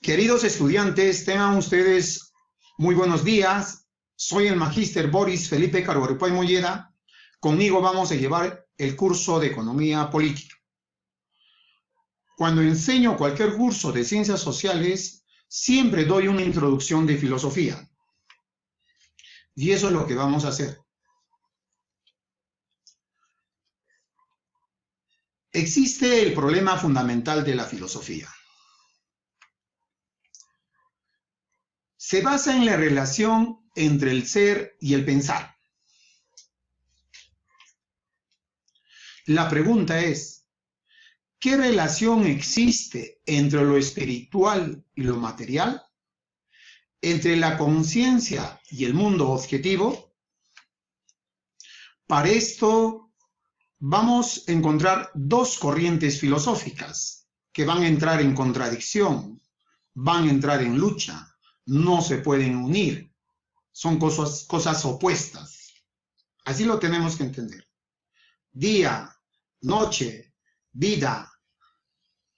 Queridos estudiantes, tengan ustedes muy buenos días. Soy el magíster Boris Felipe Carborupoy Molleda. Conmigo vamos a llevar el curso de Economía Política. Cuando enseño cualquier curso de Ciencias Sociales, siempre doy una introducción de filosofía. Y eso es lo que vamos a hacer. Existe el problema fundamental de la filosofía. Se basa en la relación entre el ser y el pensar. La pregunta es, ¿qué relación existe entre lo espiritual y lo material? ¿Entre la conciencia y el mundo objetivo? Para esto vamos a encontrar dos corrientes filosóficas que van a entrar en contradicción, van a entrar en lucha. No se pueden unir, son cosas opuestas. Así lo tenemos que entender. Día, noche, vida,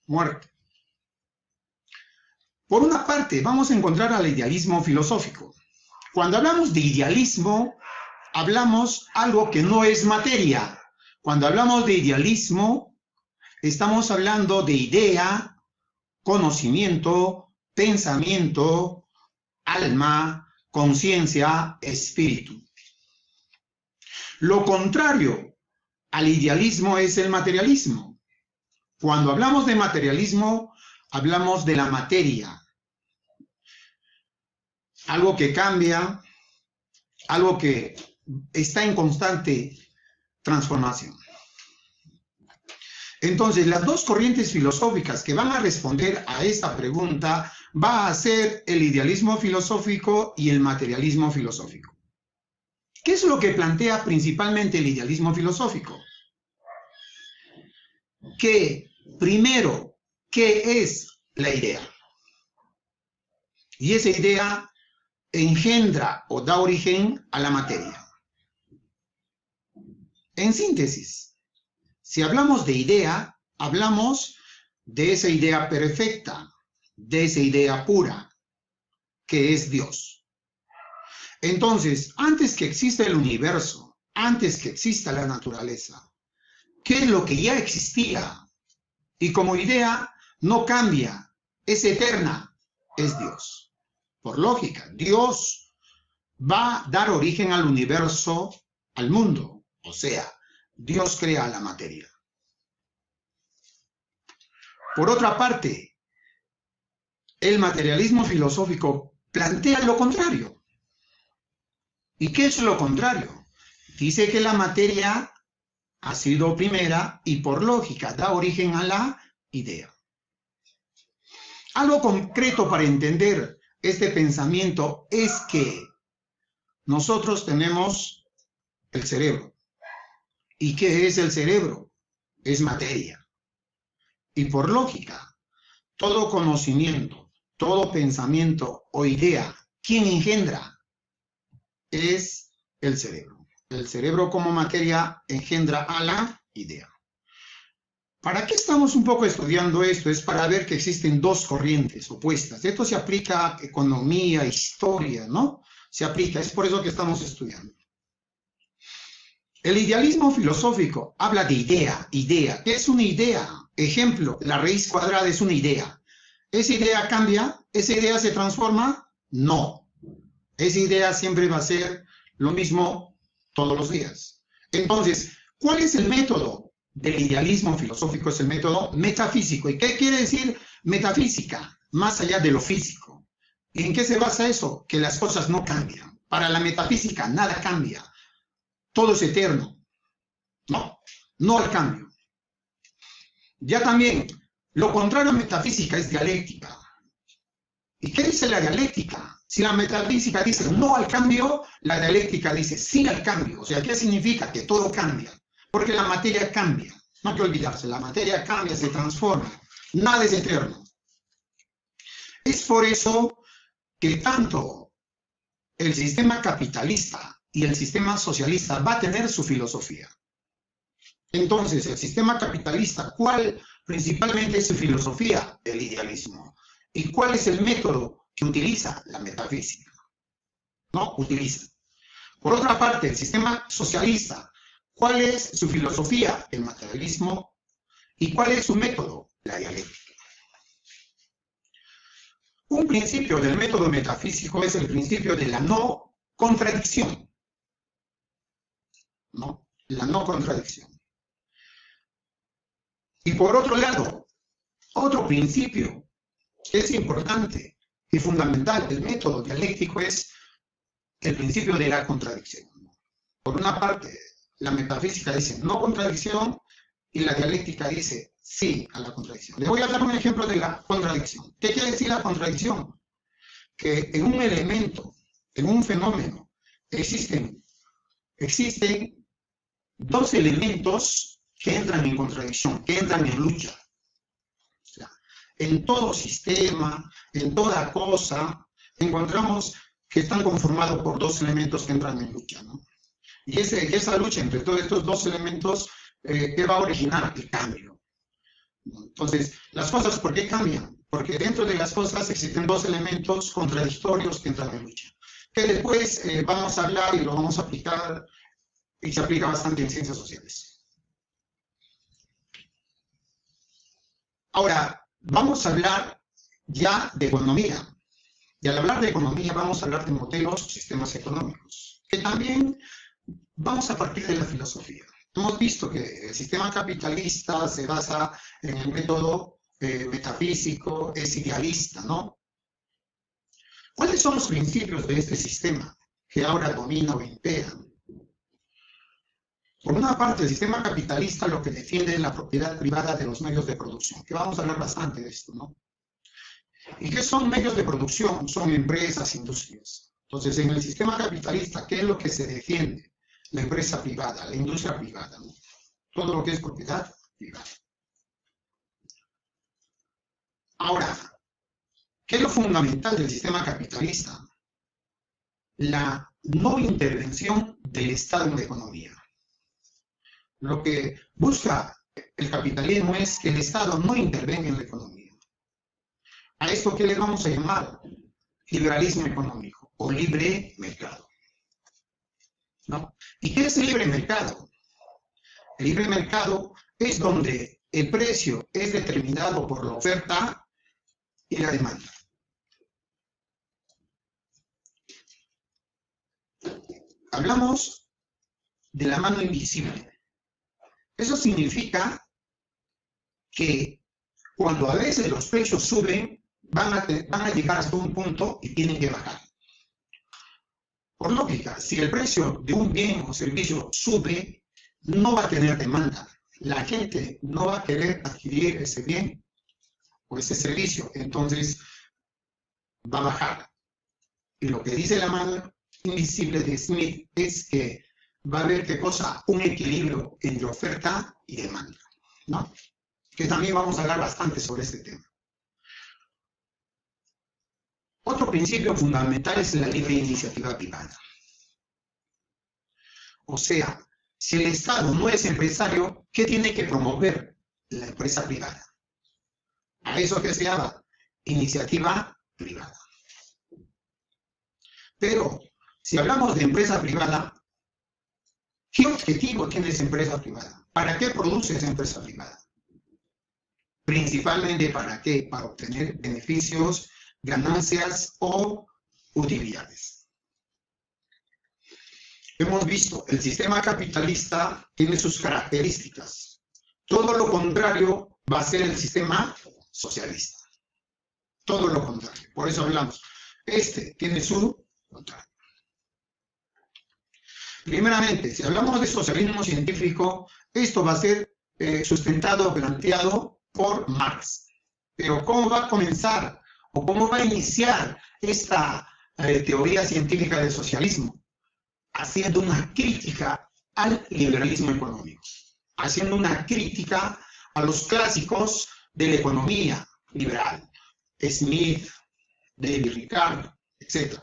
muerte. Por una parte, vamos a encontrar al idealismo filosófico. Cuando hablamos de idealismo, hablamos algo que no es materia. Cuando hablamos de idealismo, estamos hablando de idea, conocimiento, pensamiento, alma, conciencia, espíritu. Lo contrario al idealismo es el materialismo. Cuando hablamos de materialismo, hablamos de la materia. Algo que cambia, algo que está en constante transformación. Entonces, las dos corrientes filosóficas que van a responder a esta pregunta va a ser el idealismo filosófico y el materialismo filosófico. ¿Qué es lo que plantea principalmente el idealismo filosófico? Que, primero, ¿qué es la idea? Y esa idea engendra o da origen a la materia. En síntesis, si hablamos de idea, hablamos de esa idea perfecta, de esa idea pura, que es Dios. Entonces, antes que exista el universo, antes que exista la naturaleza, ¿qué es lo que ya existía? Y como idea no cambia, es eterna, es Dios. Por lógica, Dios va a dar origen al universo, al mundo, o sea, Dios crea la materia. Por otra parte, el materialismo filosófico plantea lo contrario. ¿Y qué es lo contrario? Dice que la materia ha sido primera y por lógica da origen a la idea. Algo concreto para entender este pensamiento es que nosotros tenemos el cerebro. ¿Y qué es el cerebro? Es materia. Y por lógica, todo conocimiento, todo pensamiento o idea, ¿quién engendra? Es el cerebro. El cerebro como materia engendra a la idea. ¿Para qué estamos un poco estudiando esto? Es para ver que existen dos corrientes opuestas. Esto se aplica a economía, historia, ¿no? Se aplica, es por eso que estamos estudiando. El idealismo filosófico habla de idea. ¿Qué es una idea? Ejemplo, la raíz cuadrada es una idea. ¿Esa idea cambia? ¿Esa idea se transforma? No. Esa idea siempre va a ser lo mismo todos los días. Entonces, ¿cuál es el método del idealismo filosófico? Es el método metafísico. ¿Y qué quiere decir metafísica? Más allá de lo físico. ¿Y en qué se basa eso? Que las cosas no cambian. Para la metafísica nada cambia. Todo es eterno. No al cambio. Ya también, lo contrario a metafísica es dialéctica. ¿Y qué dice la dialéctica? Si la metafísica dice no al cambio, la dialéctica dice sí al cambio. O sea, ¿qué significa? Que todo cambia. Porque la materia cambia. No hay que olvidarse, la materia cambia, se transforma. Nada es eterno. Es por eso que tanto el sistema capitalista y el sistema socialista va a tener su filosofía. Entonces, el sistema capitalista, ¿cuál principalmente es su filosofía? El idealismo. ¿Y cuál es el método que utiliza la metafísica? ¿No? Utiliza. Por otra parte, el sistema socialista, ¿cuál es su filosofía? El materialismo. ¿Y cuál es su método? La dialéctica. Un principio del método metafísico es el principio de la no contradicción. ¿No? La no contradicción. Y por otro lado, otro principio que es importante y fundamental del método dialéctico es el principio de la contradicción. Por una parte, la metafísica dice no contradicción y la dialéctica dice sí a la contradicción. Les voy a dar un ejemplo de la contradicción. ¿Qué quiere decir la contradicción? Que en un elemento, en un fenómeno, existen dos elementos que entran en contradicción, que entran en lucha. O sea, en todo sistema, en toda cosa, encontramos que están conformados por dos elementos que entran en lucha, ¿no? Y esa lucha entre todos estos dos elementos, ¿qué va a originar? El cambio. Entonces, las cosas, ¿por qué cambian? Porque dentro de las cosas existen dos elementos contradictorios que entran en lucha. Que después vamos a hablar y lo vamos a aplicar, y se aplica bastante en ciencias sociales. Ahora, vamos a hablar ya de economía. Y al hablar de economía vamos a hablar de modelos o sistemas económicos, que también vamos a partir de la filosofía. Hemos visto que el sistema capitalista se basa en el método metafísico, es idealista, ¿no? ¿Cuáles son los principios de este sistema que ahora domina o impera? Por una parte, el sistema capitalista lo que defiende es la propiedad privada de los medios de producción, que vamos a hablar bastante de esto, ¿no? ¿Y qué son medios de producción? Son empresas, industrias. Entonces, en el sistema capitalista, ¿qué es lo que se defiende? La empresa privada, la industria privada, ¿no? Todo lo que es propiedad privada. Ahora, ¿qué es lo fundamental del sistema capitalista? La no intervención del Estado en la economía. Lo que busca el capitalismo es que el Estado no intervenga en la economía. ¿A esto qué le vamos a llamar? Liberalismo económico o libre mercado, ¿no? ¿Y qué es el libre mercado? El libre mercado es donde el precio es determinado por la oferta y la demanda. Hablamos de la mano invisible. Eso significa que cuando a veces los precios suben, van a llegar hasta un punto y tienen que bajar. Por lógica, si el precio de un bien o servicio sube, no va a tener demanda. La gente no va a querer adquirir ese bien o ese servicio, entonces va a bajar. Y lo que dice la mano invisible de Smith es que va a haber, ¿qué cosa? Un equilibrio entre oferta y demanda, ¿no? Que también vamos a hablar bastante sobre este tema. Otro principio fundamental es la libre iniciativa privada. O sea, si el Estado no es empresario, ¿qué tiene que promover? La empresa privada. A eso que se llama iniciativa privada. Pero, si hablamos de empresa privada, ¿qué objetivo tiene esa empresa privada? ¿Para qué produce esa empresa privada? Principalmente, ¿para qué? Para obtener beneficios, ganancias o utilidades. Hemos visto, el sistema capitalista tiene sus características. Todo lo contrario va a ser el sistema socialista. Todo lo contrario. Por eso hablamos. Este tiene su contrario. Primeramente, si hablamos de socialismo científico, esto va a ser sustentado, planteado por Marx. Pero ¿cómo va a comenzar o cómo va a iniciar esta teoría científica del socialismo? Haciendo una crítica al liberalismo económico, haciendo una crítica a los clásicos de la economía liberal, Smith, David Ricardo, etc.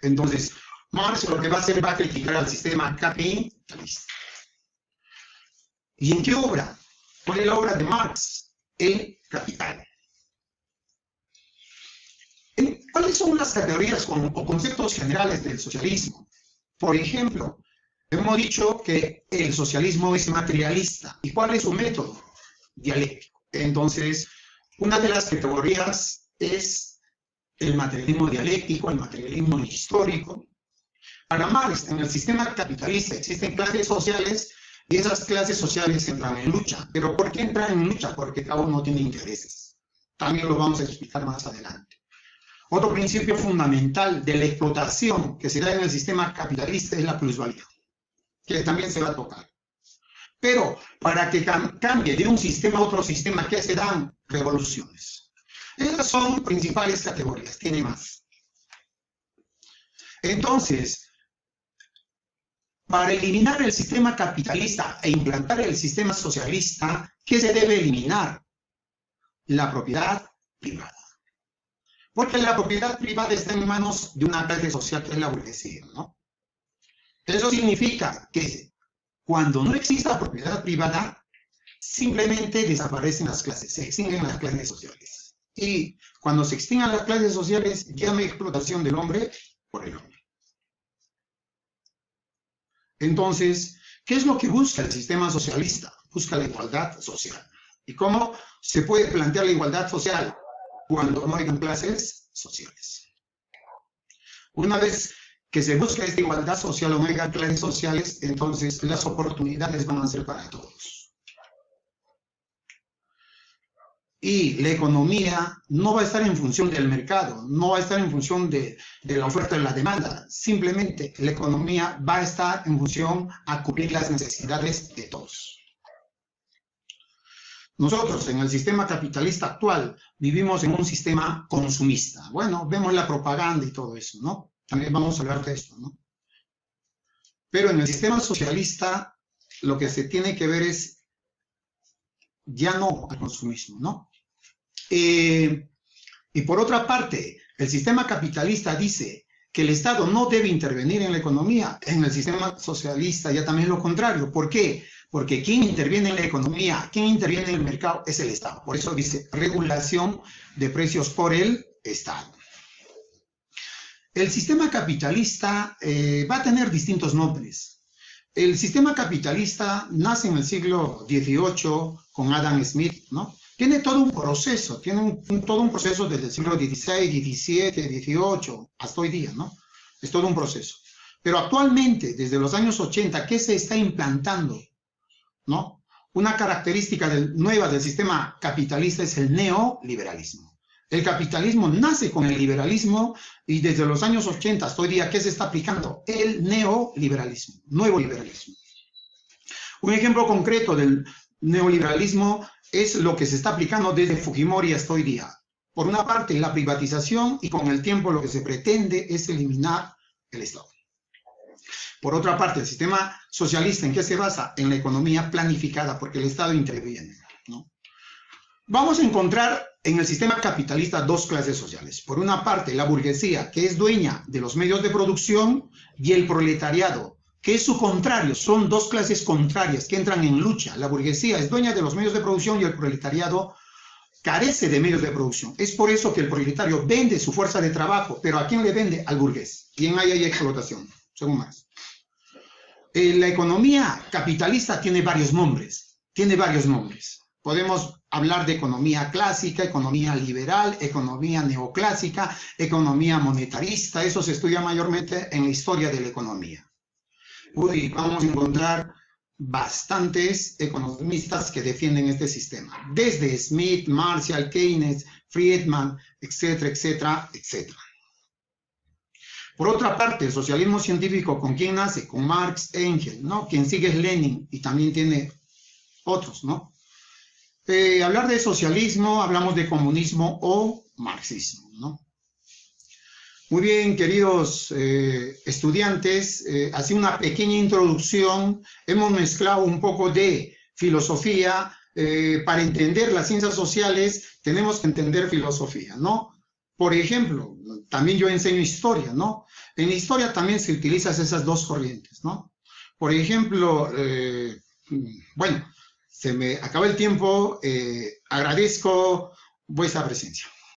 Entonces, Marx lo que va a hacer va a criticar al sistema capitalista. ¿Y en qué obra? ¿Cuál es la obra de Marx? El Capital. ¿Cuáles son las categorías o conceptos generales del socialismo? Por ejemplo, hemos dicho que el socialismo es materialista. ¿Y cuál es su método? Dialéctico. Entonces, una de las categorías es el materialismo dialéctico, el materialismo histórico. Para Marx, en el sistema capitalista existen clases sociales y esas clases sociales entran en lucha. ¿Pero por qué entran en lucha? Porque cada uno tiene intereses. También lo vamos a explicar más adelante. Otro principio fundamental de la explotación que se da en el sistema capitalista es la plusvalía, que también se va a tocar. Pero para que cambie de un sistema a otro sistema, ¿qué se dan? Revoluciones. Esas son principales categorías, tiene más. Entonces, para eliminar el sistema capitalista e implantar el sistema socialista, ¿qué se debe eliminar? La propiedad privada. Porque la propiedad privada está en manos de una clase social que es la burguesía, ¿no? Eso significa que cuando no exista propiedad privada, simplemente desaparecen las clases, se extinguen las clases sociales. Y cuando se extingan las clases sociales, ya no hay explotación del hombre por el hombre. Entonces, ¿qué es lo que busca el sistema socialista? Busca la igualdad social. ¿Y cómo se puede plantear la igualdad social cuando no hayan clases sociales? Una vez que se busca esta igualdad social o no haya clases sociales, entonces las oportunidades van a ser para todos. Y la economía no va a estar en función del mercado, no va a estar en función de la oferta y la demanda. Simplemente la economía va a estar en función a cubrir las necesidades de todos. Nosotros en el sistema capitalista actual vivimos en un sistema consumista. Bueno, vemos la propaganda y todo eso, ¿no? También vamos a hablar de esto, ¿no? Pero en el sistema socialista lo que se tiene que ver es ya no al consumismo, ¿no? Y por otra parte, el sistema capitalista dice que el Estado no debe intervenir en la economía. En el sistema socialista ya también es lo contrario. ¿Por qué? Porque quien interviene en la economía, quien interviene en el mercado es el Estado. Por eso dice regulación de precios por el Estado. El sistema capitalista va a tener distintos nombres. El sistema capitalista nace en el siglo XVIII con Adam Smith, ¿no? Tiene todo un proceso, todo un proceso desde el siglo XVI, XVII, XVIII, hasta hoy día, ¿no? Es todo un proceso. Pero actualmente, desde los años 80, ¿qué se está implantando? ¿No? Una característica nueva del sistema capitalista es el neoliberalismo. El capitalismo nace con el liberalismo y desde los años 80 hasta hoy día, ¿qué se está aplicando? El neoliberalismo, nuevo liberalismo. Un ejemplo concreto del neoliberalismo es lo que se está aplicando desde Fujimori hasta hoy día. Por una parte, la privatización y con el tiempo lo que se pretende es eliminar el Estado. Por otra parte, el sistema socialista, ¿en qué se basa? En la economía planificada, porque el Estado interviene, ¿no? Vamos a encontrar en el sistema capitalista dos clases sociales. Por una parte, la burguesía, que es dueña de los medios de producción, y el proletariado, que es su contrario. Son dos clases contrarias que entran en lucha. La burguesía es dueña de los medios de producción y el proletariado carece de medios de producción. Es por eso que el proletario vende su fuerza de trabajo, pero ¿a quién le vende? Al burgués. Y en ahí hay explotación, según Marx. La economía capitalista tiene varios nombres. Podemos hablar de economía clásica, economía liberal, economía neoclásica, economía monetarista. Eso se estudia mayormente en la historia de la economía. Y vamos a encontrar bastantes economistas que defienden este sistema. Desde Smith, Marshall, Keynes, Friedman, etcétera, etcétera, etcétera. Por otra parte, el socialismo científico, ¿con quién nace? Con Marx, Engels, ¿no? Quien sigue es Lenin y también tiene otros, ¿no? Hablar de socialismo, hablamos de comunismo o marxismo, ¿no? Muy bien, queridos estudiantes, así una pequeña introducción. Hemos mezclado un poco de filosofía. Para entender las ciencias sociales tenemos que entender filosofía, ¿no? Por ejemplo, también yo enseño historia, ¿no? En la historia también se utilizan esas dos corrientes, ¿no? Por ejemplo, bueno, se me acaba el tiempo, agradezco vuestra presencia.